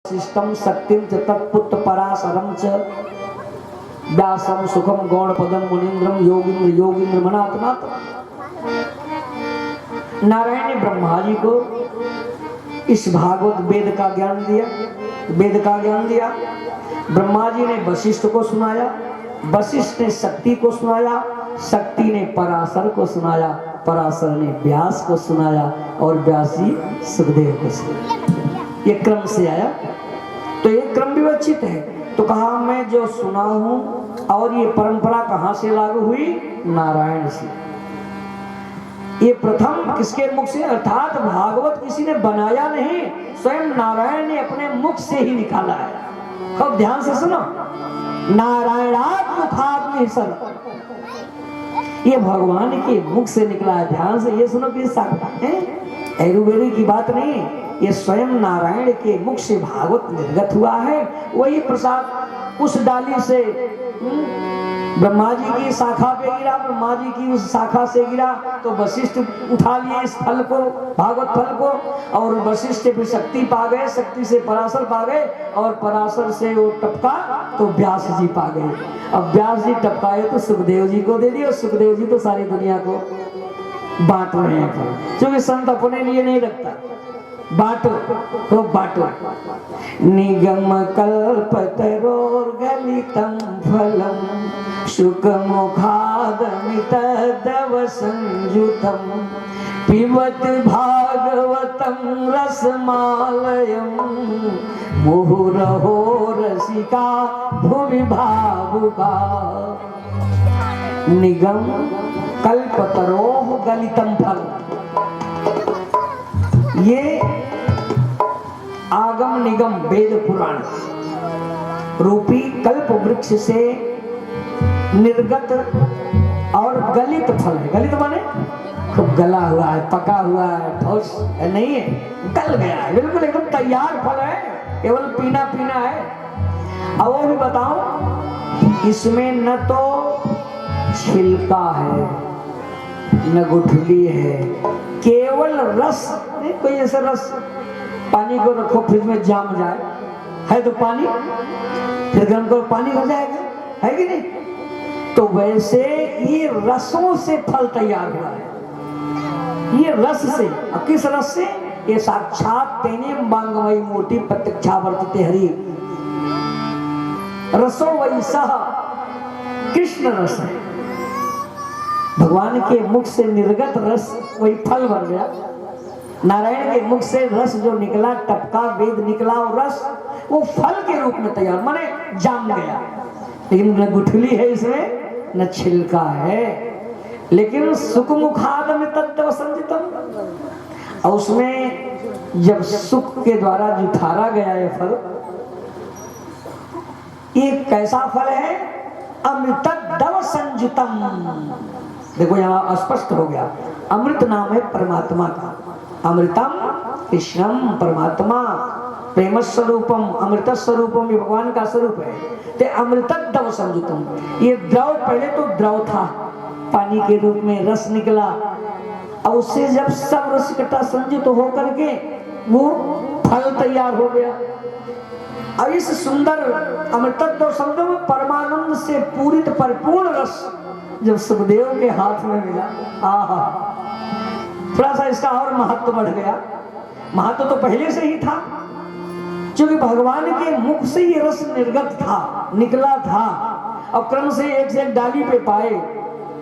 System शक्तिम च तत्पुत्र पराशरम च व्यासम सुखम गौण पदम मुनीन्द्रम योगींद्र योगींद्र मनातनाथ। नारायण ने ब्रह्मा जी को इस भागवत वेद का ज्ञान दिया, वेद का ज्ञान दिया। ब्रह्मा जी ने वशिष्ठ को सुनाया, वशिष्ठ ने शक्ति को सुनाया, शक्ति ने पराशर को सुनाया, पराशर ने व्यास को सुनाया और व्यास जी सुखदेव को सुनाया। ये क्रम से आया, तो ये क्रम विवक्षित है। तो कहा मैं जो सुना हूं, और ये परंपरा कहां से लागू हुई? नारायण से। ये प्रथम किसके मुख से? अर्थात भागवत किसी ने बनाया नहीं, स्वयं नारायण ने अपने मुख से ही निकाला है। अब ध्यान से सुनो, नारायणात् मुखात् निसर, ये भगवान के मुख से निकला है। ध्यान से ये सुनो कि साक्षात है, एरुवेरी की बात नहीं, ये स्वयं नारायण के मुख से भागवत निर्गत हुआ है। वही प्रसाद उस डाली से ब्रह्मा जी की शाखा पे गिरा, ब्रह्मा जी की उस शाखा से गिरा, तो वशिष्ठ उठा लिए इस फल को, भागवत फल को, और वशिष्ठ फिर शक्ति पा गए, शक्ति से पराशर पा गए, और पराशर से वो टपका तो व्यास जी पा गए। अब व्यास जी टपकाए तो सुखदेव जी को दे दिए, और सुखदेव जी तो सारी दुनिया को बांट रहे हैं, क्योंकि संत अपने लिए नहीं रखता, बांटो तो बांटो। निगम कल्पतरोर्गलितं फलम शुकमुखादमितदव संयुतं पिबत भागवतं रसमालयं मुहुरहो रसिका भुवि भावुका। निगम कल्पतरोः गलितं फलम, ये आगम निगम वेद पुराण रूपी कल्प वृक्ष से निर्गत और गलित फल है। गलित माने खूब गला हुआ है, पका हुआ है, ठोस नहीं है, गल गया है, बिल्कुल एकदम तैयार फल है, केवल पीना पीना है। अब वो भी बताओ, इसमें न तो छिलका है न गुठली है, केवल रस। नहीं कोई ऐसा रस, पानी को रखो फ्रिज में जाम जाए, है तो पानी, फिर गर्म करो पानी हो जाएगा, है कि नहीं? तो वैसे ये रसों से फल तैयार हुआ है, ये रस से। अब किस रस से? ये साक्षात तेने बांगमयी मूर्ति प्रत्यक्षावर्तिते हरि रसो वैसा कृष्ण रस है। भगवान के मुख से निर्गत रस वही फल बन गया। नारायण के मुख से रस जो निकला, टपका वेद निकला, और रस वो फल के रूप में तैयार, माने जाम गया। लेकिन न गुठली है इसमें, न छिलका है, लेकिन सुखमुखादम तत्व संजितम। और उसमें जब सुख के द्वारा जुठारा गया ये फल, ये कैसा फल है? अमृतद्रव संयुतम। देखो यहाँ स्पष्ट हो गया, अमृत नाम है परमात्मा का। अमृतम कृष्णम परमात्मा, प्रेम स्वरूपम, अमृत स्वरूपम, ये भगवान का स्वरूप है। ते अमृतद्रव संयुतम, ये द्रव पहले तो द्रव था, पानी के रूप में रस निकला, और उससे जब सब रस इकट्ठा संयुक्त होकर के वो फल तैयार हो गया। अब इस सुंदर अमृतद्रव शब्द में परमानंद से पूरित परिपूर्ण रस जब सुखदेव के हाथ में मिला, आहा, थोड़ा सा इसका और महत्व बढ़ गया। महत्व तो पहले से ही था, क्योंकि भगवान के मुख से ये रस निर्गत था, निकला था, और क्रम से एक से एक डाली पे पाए,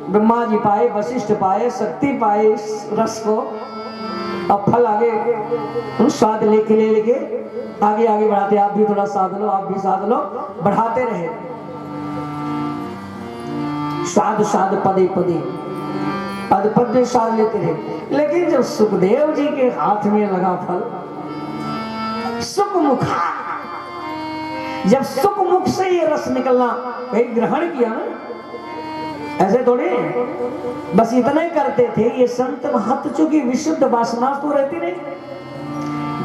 ब्रह्मा जी पाए, वशिष्ठ पाए, शक्ति पाए इस रस को। अब फल आगे स्वाद लेके आगे आगे बढ़ाते, आप भी थोड़ा साध लो, आप भी साध लो, बढ़ाते रहे। स्वाद स्वाद पदे पदे, पद पद स्वाद लेते रहे। लेकिन जब सुखदेव जी के हाथ में लगा फल, सुखमुखा, जब सुखमुख से ये रस निकलना, कहीं ग्रहण किया ना, ऐसे थोड़े बस इतना ही करते थे ये संत महत्व, चूंकि विशुद्ध वासना तो रहती नहीं,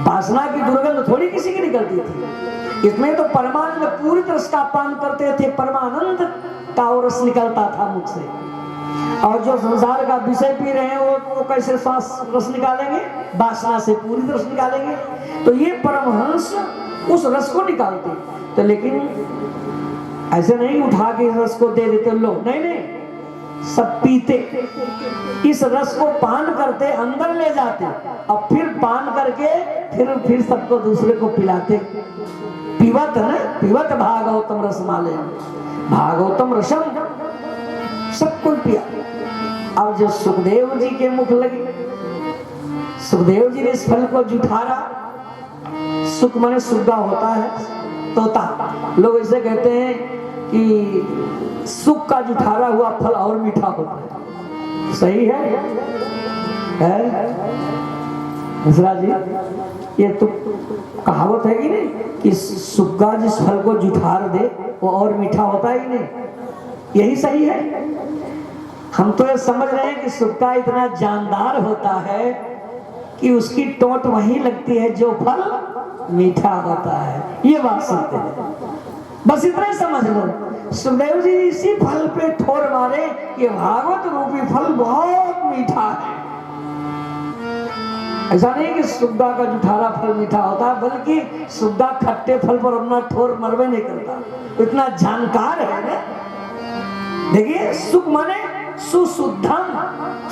वासना की दुर्गंध थोड़ी किसी की निकलती थी। इसमें तो परमानंद पूरी रस का पान करते थे, परमानंद का रस निकलता था मुख से। और जो संसार का विषय पी रहे हैं वो कैसे श्वास रस निकालेंगे? वासना से पूरी रस निकालेंगे। तो ये परमहंस उस रस को निकालते। तो लेकिन ऐसे नहीं उठा के इस रस को दे देते लोग, नहीं नहीं, सब पीते, इस रस को पान करते, अंदर ले जाते और फिर पान करके फिर सबको दूसरे को पिलाते। पीवत ना, पीवत भागवतम रसमालय, भागवतम रसम सबको पिया। अब जो सुखदेव जी के मुख लगी, सुखदेव जी ने इस फल को जुठारा। सुख माने सुग्गा होता है, तोता, लोग ऐसे कहते हैं कि सुख का जुठारा हुआ फल और मीठा होता है। सही है? मिश्रा जी, ये तो कहावत है कि नहीं कि सुग्गा जिस फल को जुठार दे वो और मीठा होता है कि नहीं? यही सही है। हम तो ये समझ रहे हैं कि सुग्गा इतना जानदार होता है कि उसकी टोंट वहीं लगती है जो फल मीठा होता है। ये बात सुनते हैं, बस इतना ही समझ लो। सुखदेव जी इसी फल पे ठोर मारे कि भागवत रूपी फल बहुत मीठा है। ऐसा नहीं कि सुग्गा का जुठारा फल मीठा होता है, बल्कि सुग्गा खट्टे फल पर अपना ठोर मरवे नहीं करता, इतना जानकार है ना। देखिए, सुख माने सुशुद्धम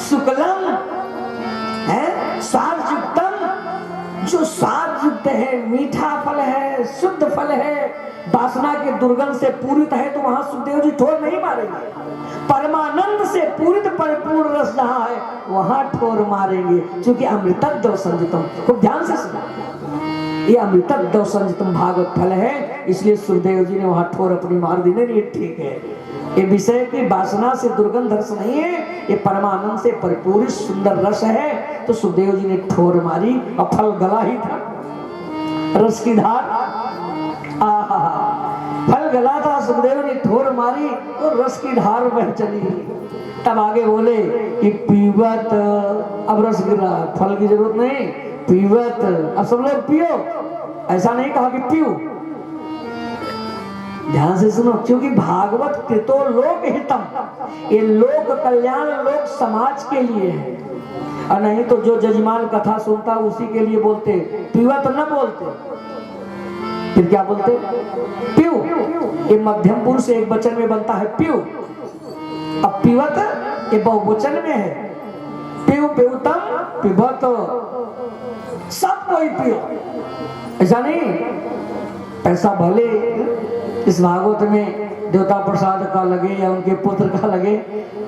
शुक्लम है, सारयुक्तम, जो सार युक्त है, मीठा फल है, शुद्ध फल है, वासना के दुर्गंध से पूरित है, तो वहां सुखदेव जी ठोर नहीं मारेंगे। परमानंद से पूरित परिपूर्ण रस जहां है वहां ठोर मारेंगे, क्योंकि अमृतत्व संजितम। खूब ध्यान से सुना, ये अमृतत्व संजितम भागवत फल है, इसलिए सुखदेव जी ने वहां ठोर अपनी मार दी। नहीं, ठीक है, ये विषय की वासना से दुर्गंध रस नहीं है, ये परमानंद से परिपूर्ण सुंदर रस है। तो सुखदेव जी ने ठोर मारी और फल गला ही था, रस की धार। फल गला था, सुखदेव ने ठोर मारी और रस की धार बह चली। तब आगे बोले कि पीवत, अब रस गिरा, फल की जरूरत नहीं, पीवत, अब सब लोग पियो। ऐसा नहीं कहा कि पियो, ध्यान से सुनो, क्योंकि भागवत कृतो लोक हितम, ये लोक कल्याण, लोक समाज के लिए है। और नहीं तो जो जजमान कथा सुनता उसी के लिए बोलते, पीवत न बोलते, फिर क्या बोलते? पीऊ। ये मध्यम पुरुष से एक वचन में बनता है पीऊ। अब पीवत ये बहुवचन में है, पीऊ पीऊतम पीवत, सब कोई पियो। ऐसा नहीं, पैसा भले इस भागवत में देवता प्रसाद का लगे या उनके पुत्र का लगे,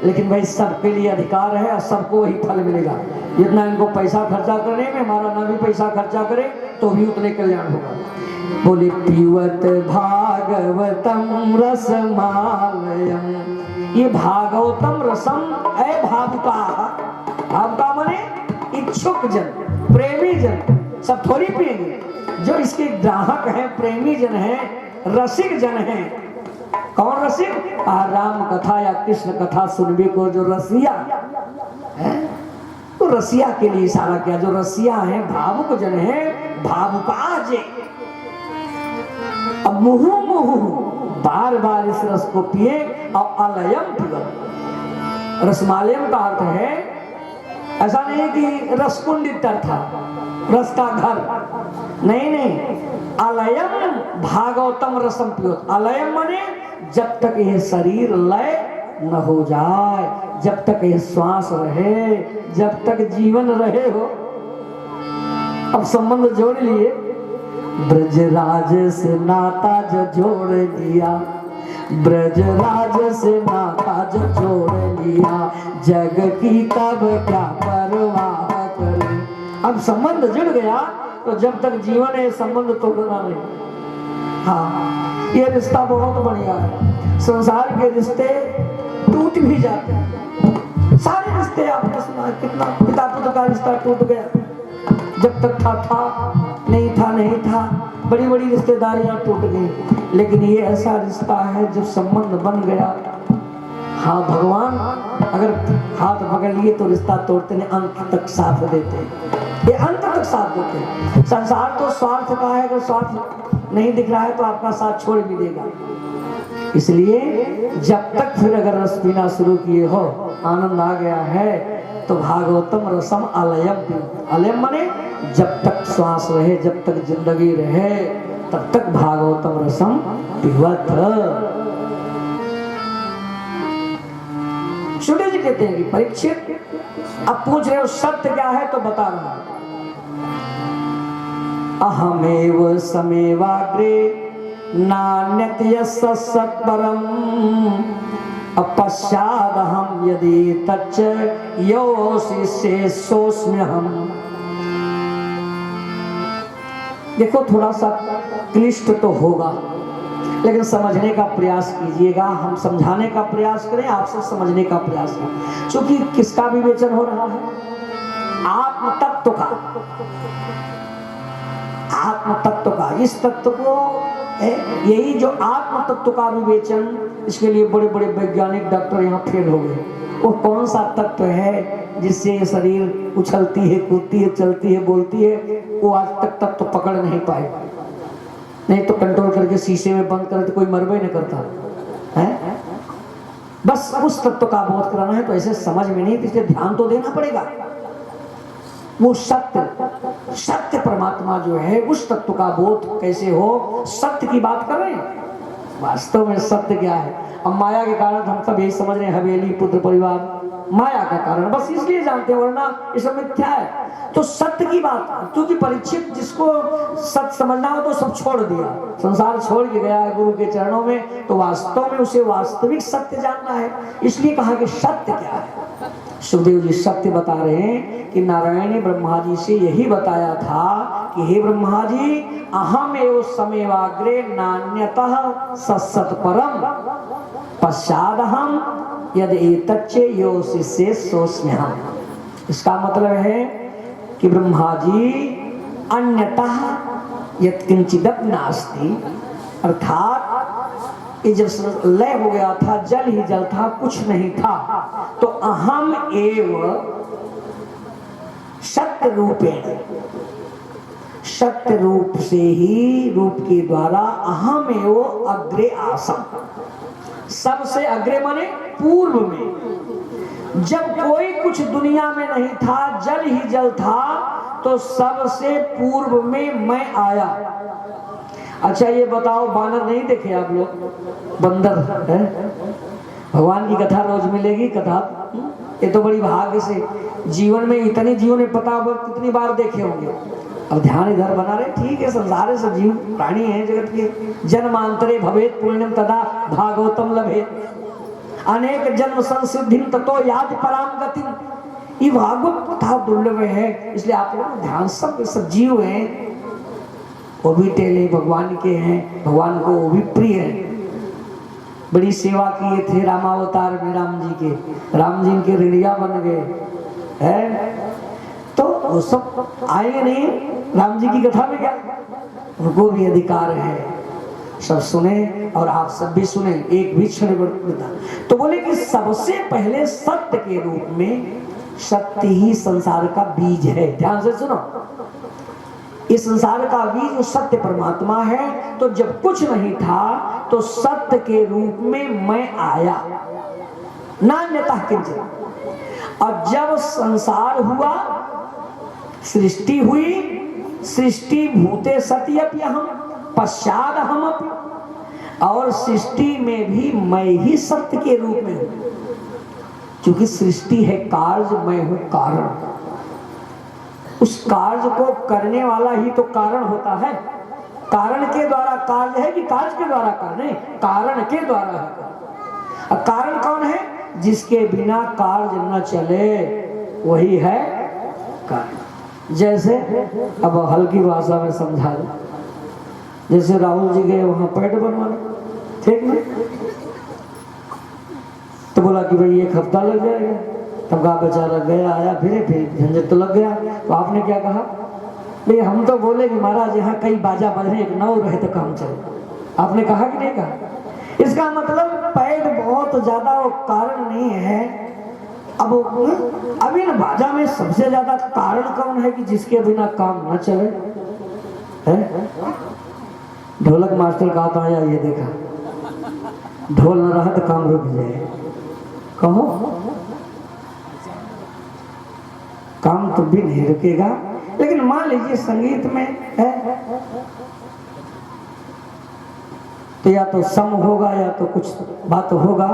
लेकिन भाई सबके लिए अधिकार है और सबको वही फल मिलेगा। जितना इनको पैसा खर्चा करने में, हमारा ना भी पैसा खर्चा करे तो भी उतने कल्याण होगा। बोले पीवत भागवतम रसमालयम, ये भागवतम रसम है भावुका। भावुका माने इच्छुक जन, प्रेमी जन, सब थोड़ी पिएंगे। जो इसके ग्राहक हैं, प्रेमी जन हैं, रसिक जन हैं। कौन रसिक? राम कथा या कृष्ण कथा सुनने को जो रसिया है, तो रसिया के लिए इशारा किया। जो रसिया है, भावुक जन है, भावुकाज। अब मुहु मुहु बार बार इस रस को पिए और अलयम पिबत। रसमालयम का अर्थ है, ऐसा नहीं कि रसकुंडित था, रस का घर, नहीं नहीं, अलयम भागवतम रसम पियो। अलयम माने जब तक यह शरीर लय न हो जाए, जब तक यह श्वास रहे, जब तक जीवन रहे हो। अब संबंध जोड़ लिए, ब्रजराज से नाता जो जोड़ लिया, ब्रजराज से नाता जो जोड़ लिया, जग की तब क्या परवाह करे। अब संबंध जुड़ गया तो जब तक जीवन है संबंध तोड़ना नहीं। हाँ, ये रिश्ता बहुत बढ़िया है। संसार के रिश्ते टूट भी जाते हैं, सारे रिश्ते आपने सुना कितना पिता पुत्र का रिश्ता टूट गया, जब तक था नहीं था नहीं था, बड़ी बड़ी रिश्तेदारियां टूट गई। लेकिन ये ऐसा रिश्ता है जब संबंध बन गया, हाँ भगवान अगर हाथ पकड़ लिए तो रिश्ता तोड़ते नहीं, अंत तक साथ देते हैं। ये अंत तक साथ देते हैं। संसार तो स्वार्थ का है, अगर स्वार्थ नहीं दिख रहा है तो आपका साथ छोड़ भी देगा। इसलिए जब तक फिर अगर रस पीना शुरू किए हो, आनंद आ गया है, तो भागवतम रसम अलयम। अलयम माने जब तक श्वास रहे, जब तक जिंदगी रहे, तब तक भागवतम रसम पिबत। सुनील जी कहते हैं कि परीक्षित अब पूछ रहे हो सत्य क्या है, तो बता रहा हूं। अहमेव समेवाग्रे नान्यत यस्य सत्परम अपश्चादहम यदि तच्च योऽसि शेषोऽस्म्यहम्। देखो थोड़ा सा क्लिष्ट तो होगा, लेकिन समझने का प्रयास कीजिएगा। हम समझाने का प्रयास करें, आपसे समझने का प्रयास करें। क्योंकि किसका विवेचन हो रहा है? आत्म तत्व का, आत्म तत्व का। इस तत्व को, यही जो आत्म तत्व का विवेचन, इसके लिए बड़े बड़े वैज्ञानिक डॉक्टर यहाँ फेल हो गए। वो कौन सा तत्व है जिससे ये शरीर उछलती है, कूदती है, चलती है, बोलती है, वो आज तक तत्व पकड़ नहीं पाए। नहीं तो कंट्रोल करके शीशे में बंद करे तो कोई मरबे नहीं करता है। बस उस तत्व का बोध कराना है, तो ऐसे समझ में नहीं, इसलिए ध्यान तो देना पड़ेगा। वो सत्य, सत्य परमात्मा जो है, उस तत्व का बोध कैसे हो? सत्य की बात कर रहे हैं। वास्तव में सत्य क्या है? अब माया के कारण हम सब यही समझ रहे हैं, हवेली, पुत्र, परिवार, माया का कारण, बस इसलिए जानते हैं, वरना ये सब मिथ्या है। तो सत्य की बात, क्योंकि परीक्षित जिसको सत्य समझना हो तो सब छोड़ दिया, संसार छोड़ के गया है गुरु के चरणों में, तो वास्तव में उसे वास्तविक सत्य जानना है। इसलिए कहा कि सत्य क्या है। सुखदेव जी सत्य बता रहे हैं कि नारायण ने ब्रह्मा जी से यही बताया था कि हे ब्रह्मा जी, अहम एव समेवाग्रे नान्यतः सत्सत्परम पश्चादहम यदि एतच्च योऽसि शेषोऽस्म्यहम्। इसका मतलब है कि ब्रह्मा जी अन्यतः यत्किंचिदपि नास्ति, अर्थात ये जब लय हो गया था, जल ही जल था, कुछ नहीं था, तो अहम एव सत्य रूपेण, सत्य रूप से ही, रूप के द्वारा अहम एव अग्रे आसम, सबसे अग्रे माने पूर्व में। जब कोई कुछ दुनिया में नहीं था, जल ही जल था, तो सबसे पूर्व में मैं आया। अच्छा ये बताओ, बानर नहीं देखे आप लोग? बंदर है, भगवान की कथा रोज मिलेगी, कथा ये तो बड़ी भाग्य से जीवन में, इतने जीवन में पता कितनी बार देखे होंगे। अब ध्यान इधर बना रहे, ठीक है, संसार से जीव प्राणी है जगत के, जन्मांतरे भवेत पुण्यम तदा भागवतम लभेत, अनेक जन्म संसिद्धिम ततो याति पराम गतिम। ये भागवत कथा दुर्लभ है, इसलिए आप लोग ध्यान, सब जीव हैं, वो भी टेले भगवान के हैं, भगवान को वो भी प्रिय है। बड़ी सेवा किए थे रामावतार में राम जी के, राम जी के ऋणिया बन गए हैं, तो वो सब आएंगे नहीं राम जी की कथा में क्या? उनको भी अधिकार है, सब सुने और आप सब भी सुने, एक भी क्षण बढ़ता। तो बोले कि सबसे पहले सत्य के रूप में, सत्य ही संसार का बीज है। ध्यान से सुनो, इस संसार का बीज सत्य परमात्मा है। तो जब कुछ नहीं था, तो सत्य के रूप में मैं आया, नान्यता किंचित। और जब संसार हुआ, सृष्टि हुई, सृष्टि भूते सत्यप्यहम् पश्चादहमपि, और सृष्टि में भी मैं ही सत्य के रूप में हूं। क्योंकि सृष्टि है कार्य, मैं हूं कारण। उस कार्य को करने वाला ही तो कारण होता है। कारण के द्वारा कार्य है कि कार्य के द्वारा कार्य? नहीं, कारण के द्वारा है। कारण कौन है? जिसके बिना कार्य न चले, वही है कारण। जैसे अब हल्की भाषा में समझा दो, जैसे राहुल जी गए वहां पेट बनवाने, ठीक ना, तो बोला कि भाई 1 हफ्ता लग जाएगा। तब कहा बेचारा गया, आया, फिर झंझट तो लग गया। तो आपने क्या कहा? भाई हम तो बोले कि महाराज यहाँ कई बाजा बजने, एक नौ रहे तो काम चले। आपने कहा कि नहीं कहा? इसका मतलब पेट बहुत ज्यादा वो कारण नहीं है। अब इन बाजा में सबसे ज्यादा कारण कौन है कि जिसके बिना काम न चले? है ढोलक मास्टर कहा था, ये देखा, ढोल न रहा तो काम रुक जाए। कहो काम तो भी नहीं रुकेगा। लेकिन मान लीजिए संगीत में है, तो या तो सम होगा या तो कुछ बात होगा।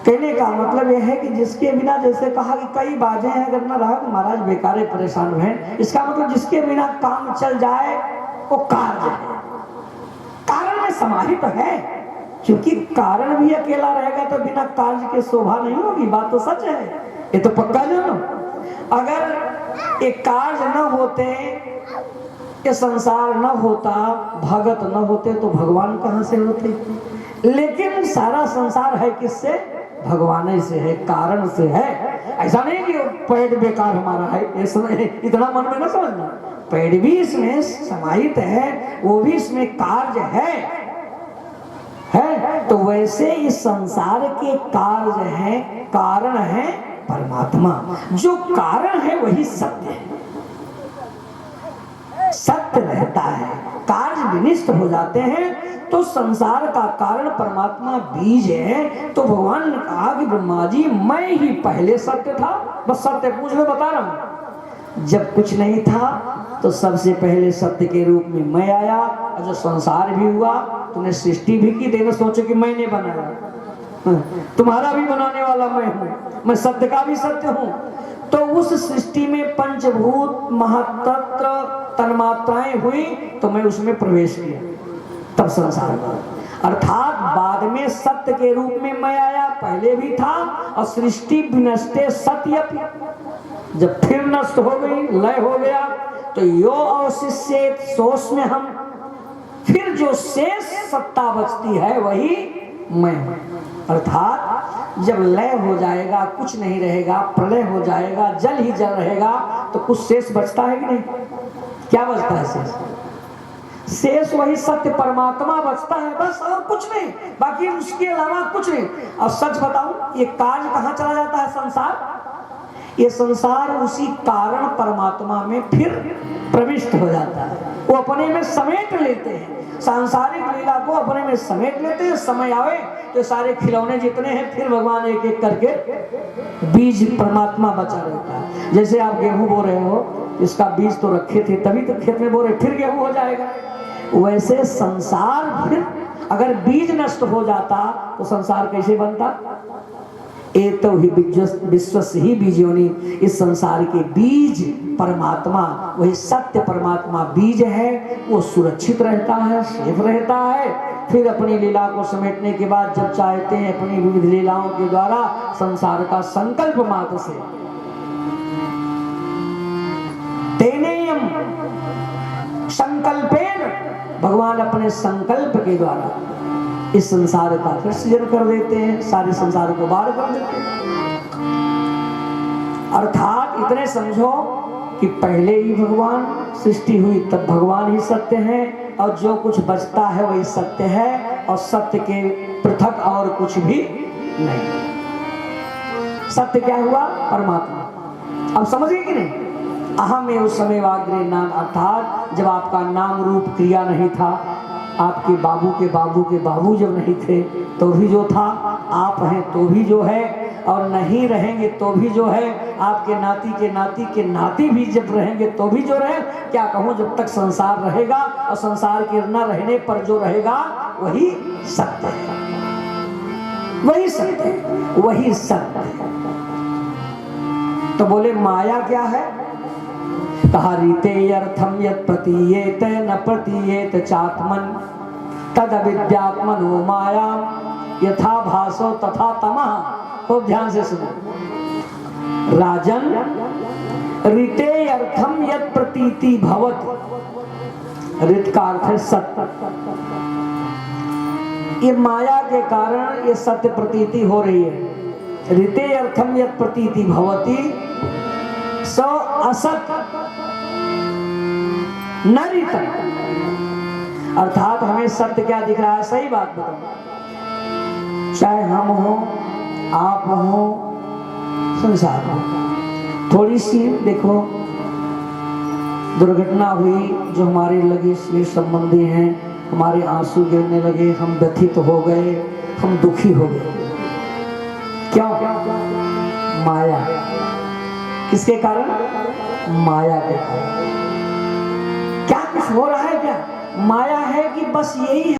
कहने का मतलब यह है कि जिसके बिना, जैसे कहा कि कई बाजें हैं अगर ना रहा तो महाराज बेकारे परेशान हुए, इसका मतलब जिसके बिना काम चल जाए वो कार्य है, कारण में समाहित है। क्योंकि कारण भी अकेला रहेगा तो बिना कार्य के शोभा नहीं होगी, बात तो सच है, ये तो पक्का जानो। अगर एक कार्य न होते, ये संसार न होता, भगत न होते तो भगवान कहां से होते। लेकिन सारा संसार है किससे? भगवान से है, कारण से है। ऐसा नहीं कि पेड़ बेकार हमारा है, इतना मन में न समझना। पेड़ भी इसमें समाहित है, वो भी इसमें कार्य है। तो वैसे इस संसार के कार्य है, कारण है परमात्मा। जो कारण है वही सत्य है, सत्य रहता है, कार्य विनिष्ट हो जाते हैं। तो संसार का कारण परमात्मा बीज है। तो भगवान ने कहा कि ब्रह्मा जी मैं ही पहले सत्य था, बस सत्य पूछ लो बता रहा हूं। जब कुछ नहीं था तो सबसे पहले सत्य के रूप में मैं आया, और जो संसार भी हुआ तूने सृष्टि भी की, देना सोचो कि मैंने बनाया, तुम्हारा भी बनाने वाला मैं हूं, मैं सत्य का भी सत्य हूं। तो उस सृष्टि में पंचभूत महातत्व तन्मात्राएं हुई तो मैं उसमें प्रवेश किया, तब संसार हुआ। अर्थात बाद में सत्य के रूप में मैं आया, पहले भी था। और सृष्टि विनष्टे सत्यपि, जब फिर नष्ट हो गई, लय हो गया, तो यो अवशिष्येत सोच में हम, फिर जो शेष सत्ता बचती है वही मैं हूं। अर्थात जब लय हो जाएगा, कुछ नहीं रहेगा, प्रलय हो जाएगा, जल ही जल रहेगा, तो कुछ शेष बचता है कि नहीं? क्या बचता है शेष? शेष वही सत्य परमात्मा बचता है, बस, और कुछ नहीं, बाकी उसके अलावा कुछ नहीं। और सच बताऊं, ये कार्य कहां चला जाता है? संसार, ये संसार उसी कारण परमात्मा में फिर प्रविष्ट हो जाता है, वो अपने में समेट लेते हैं, सांसारिक लीला को अपने में समेट लेते हैं। समय आवे तो सारे खिलौने जितने हैं फिर भगवान एक एक करके बीज परमात्मा बचा रहता है। जैसे आप गेहूं बो रहे हो, इसका बीज तो रखे थे तभी तो खेत में बो रहे, फिर गेहूं हो जाएगा। वैसे संसार फिर अगर बीज नष्ट हो जाता तो संसार कैसे बनता? एतो ही विश्वस ही बीजोनी, इस संसार के बीज परमात्मा, वही सत्य परमात्मा बीज है, वो सुरक्षित रहता है, सेफ रहता है। फिर अपनी लीला को समेटने के बाद जब चाहते हैं अपनी विविध लीलाओं के द्वारा संसार का संकल्प मात्र से, तेनेयम संकल्पेन, भगवान अपने संकल्प के द्वारा इस संसार का फिर सृजन कर देते हैं, सारे संसार को बाहर कर देते हैं। अर्थात इतने समझो कि पहले ही भगवान सृष्टि हुई, तब भगवान ही सत्य है, और जो कुछ बचता है वही सत्य है, और सत्य के पृथक और कुछ भी नहीं। सत्य क्या हुआ? परमात्मा। अब समझ गए कि नहीं? अहम एव समेवाग्रे नाम, अर्थात जब आपका नाम रूप क्रिया नहीं था, आपके बाबू के बाबू के बाबू जब नहीं थे तो भी जो था, आप हैं तो भी जो है, और नहीं रहेंगे तो भी जो है, आपके नाती के नाती के नाती भी जब रहेंगे तो भी जो रहे। क्या कहूँ, जब तक संसार रहेगा, और संसार के न रहने पर जो रहेगा वही सत्य है, वही सत्य है, वही सत्य है। तो बोले माया क्या है? कहा रीते अर्थम यत् प्रतीयेत न प्रतीयेत चात्मन तद अविद्यात्मनो माया यथा भासो तथा तमः। खूब ध्यान से सुनो राजन, रीते अर्थम यत् प्रतीति भवति, ऋत का अर्थ है सत्य। ये माया के कारण ये सत्य प्रतीति हो रही है। रीते अर्थम यत् प्रतीति भवति स असत न ऋतम, अर्थात हमें सत्य क्या दिख रहा है? सही बात बताओ, चाहे हम हो, आप हो, संसार हो। थोड़ी सी देखो दुर्घटना हुई, जो हमारे लगे से संबंधी हैं, हमारे आंसू गिरने लगे, हम व्यथित हो गए, हम दुखी हो गए। क्यों? माया। किसके कारण? माया के कारण। क्या कुछ हो रहा है क्या? माया है कि बस यही है।